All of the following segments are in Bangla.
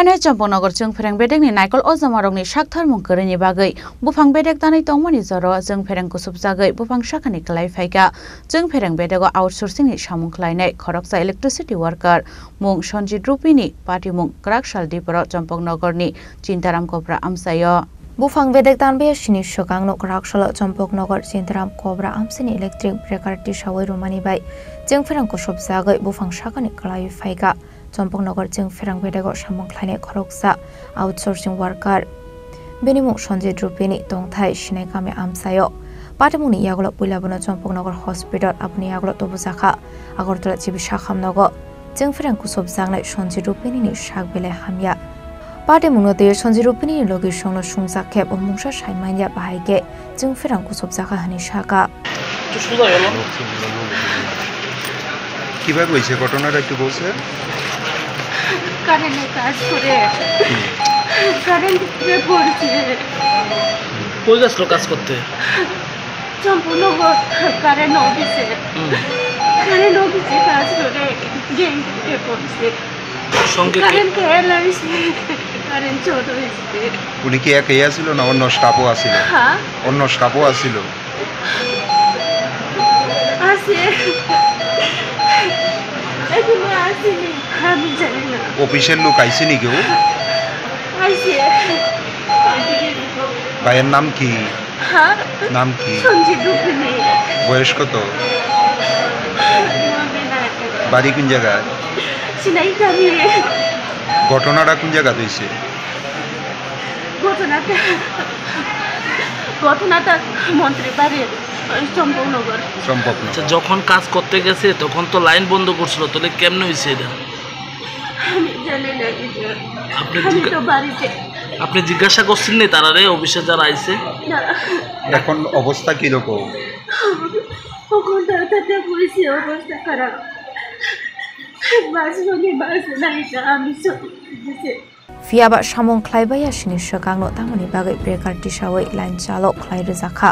Hane Champongnagar Jung Fereng Bedek ni Naikol Ozamarokni Shakthar Mungköreni bagui Bufang Bedek Tanai Tongmani Joro Jung Fereng kusub jagai Bufang Shakani Klai Phaika Jung Fereng Bedego outsourcing ni samung khlainai khoroksa electricity worker Mung Sonjit Rupini Party Mung Krakshal Diporo Champongnagar ni Chintaram Kobra Amsayo Bufang Bedek Tanbe Shini Shokangno Krakshal Champongnagar Chintaram Kobra Amsini electric breaker Tishawai Romani bai Jung Fereng kusub jagai Bufang Shakani Klai Phaika Champongnagar Jung Fereng Bedego samung khlainai khoroksa outsourcing worker Benimung Sonjit Rupini Tongthai Shinai Kame Amsayo Patimuni Yagulo Puilabona Champongnagar Hospital Apni Yagulo Tobusakha Agartala Chibisha Khamnogo Jung Fereng kusub jangnai Sonjit Rupini ni Shakbele Hamya Patimungote Sonjit Rupini logi songno sungsa khep omungsa saimanya bahaike Jung Fereng kusub jakha hani shaka কিভাবে হইছে ঘটনাটা একটু বলছেন কারেন্টে কাজ করে কারেন্ট দিয়ে পড়ছে কই গেছিল কাজ করতে সম্পূর্ণ কারেন্ট অফিসে কাজ করে গেম দিয়ে পড়ছে সঙ্গে কারেন্ট এলাইছে কারেন্ট চোট হয়েছে উনি কি একাই আছিল না অন্য স্টাফও আছিল হ্যাঁ অন্য স্টাফও আছিল আছে এখনো আসেনি আমি জানি না অফিসের লোক আইছে নি কেউ আইছে ভাইয়ের নাম কি হ্যাঁ নাম কি সঞ্জিত রূপিণী বয়স কত বাড়ি কোন জায়গায় সিনাইকামি ঘটনাটা কোন জায়গা হইছে ঘটনাটা মন্ত্রী বাড়ির চম্পকনগর আচ্ছা যখন কাজ করতে গেছে তখন তো লাইন বন্ধ করছিল তাহলে কেমনে হইছে এটা আমি জানি না আপনি জিজ্ঞাসা করছেন না তারারে অফিসে যারা আইছে এখন অবস্থা কি রকম অবস্থা খারাপ Fiaba samung khlaibaya shini shokangno tamani bagai breaker tishawai line chalok khlai rejakha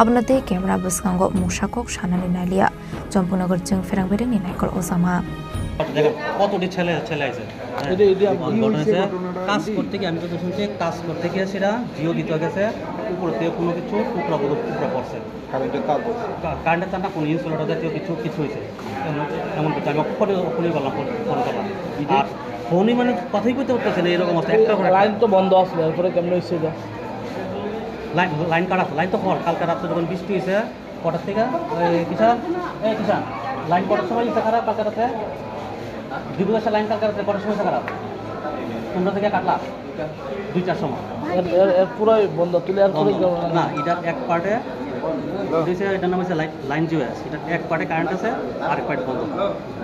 abnate camera buskango mushakok shanani nalia Champongnagar Jung Fereng Bedek ni Naikol Ozama কতটি ছেলে আইছে কাজ করতে গিয়ে আমি তো শুনছি কাজ করতে গিয়ে সেটা জিও দিতে গেছে উপরে থেকে কোনো কিছু টুকরা পড়ছে কারেন্টের তার না কোনো ইনসুলেটর জাতীয় কিছু হয়েছে এমন কিছু আমি ফোনই করলাম আর ফোনই মানে কথাই বলতে পারতেছে না এরকম আছে একটা লাইন তো বন্ধ আসলে এরপরে কেমন হয়েছে এটা লাইন কাটা লাইন তো কালকে রাত্রে যখন বৃষ্টি হয়েছে কটার থেকে কিষান লাইন কটার সময় ইচ্ছা খারাপ কালকে রাত্রে দিবসে লাইন কালকে রাত্রে কটার সময় খারাপ তোমরা থেকে কাটলা 2-4 সময় পুরোই বন্ধ তুলে আর না এটা এক পার্টে এটার নাম হচ্ছে লাইন জিওএস এটা এক পার্টে কারেন্ট আছে আর এক পার্টে বন্ধ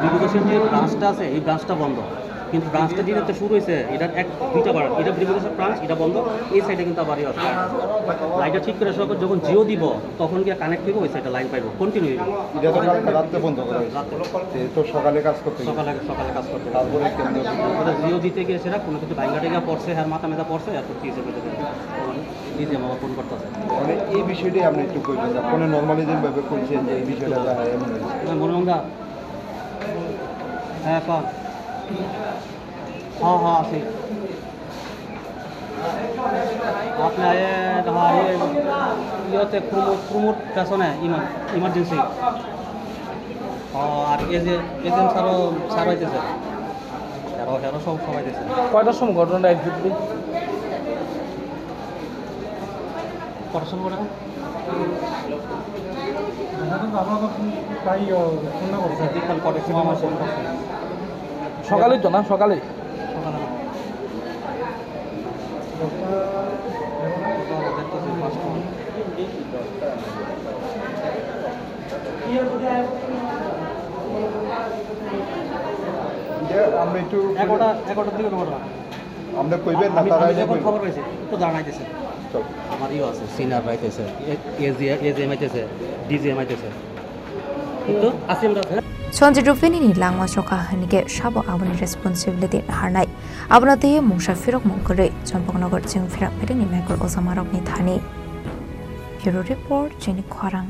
দিবসের যে ব্রাঞ্চটা আছে এই ব্রাঞ্চটা বন্ধ কিন্তু ব্রাঞ্চটা যেটা শুরু হয়েছে এটার দুইটা বার এটা বিদ্যুতের ব্রাঞ্চ এটা বন্ধ এই সাইডে কিন্তু আবার আছে লাইনটা ঠিক করে যখন জিও দিব তখন গিয়ে কানেক্ট হইব ওই সাইডে লাইন পাইব কন্টিনিউ হইব এটা তো রাতে বন্ধ করে তো সকালে কাজ করতে তারপরে জিও দিতে গিয়ে সেটা কোনো কিছু ভাঙ্গা টেঙ্গা পড়ছে আর মাথা মেধা পড়ছে এরপর কি হিসেবে এই যে আমার ফোন করতেছে মানে এই বিষয়টি আপনি একটু কইবেন যে কোন নরমালি যেভাবে কইছেন যে এই বিষয়টা যা হয় এমন মনে মন্দা হ্যাঁ हाँ सही आपने आए हाँ ये होते प्रमोट पैसन है इमरजेंसी और एजेंट सारो आइतेছে হেরো সব আইতেছে কয়টার সময় ঘটনাটা একদম কটার সময় ঘটনা আমরা তো প্রায় ফোন না করছি বিকাল কটার সময় আমার ফোন করছে সকালেই তো না সকালে আমরা একটু 11টার দিকে আমরা কইবেন না তারা যখন খবর পাইছে তো জানাইতেছে আমার আছে সিনিয়র রাইতেছে এজিএম আইতেছে ডিজিএম আইতেছে কিন্তু আসিম রাতে Sonjit Rupini ni langma soka hanike shabo aboni responsibility harnai abnate musafirok mungkore Champongnagar Jung Fereng Bedek ni Naikol Ozamarok ni thani Bureau Report Jenny Khwarang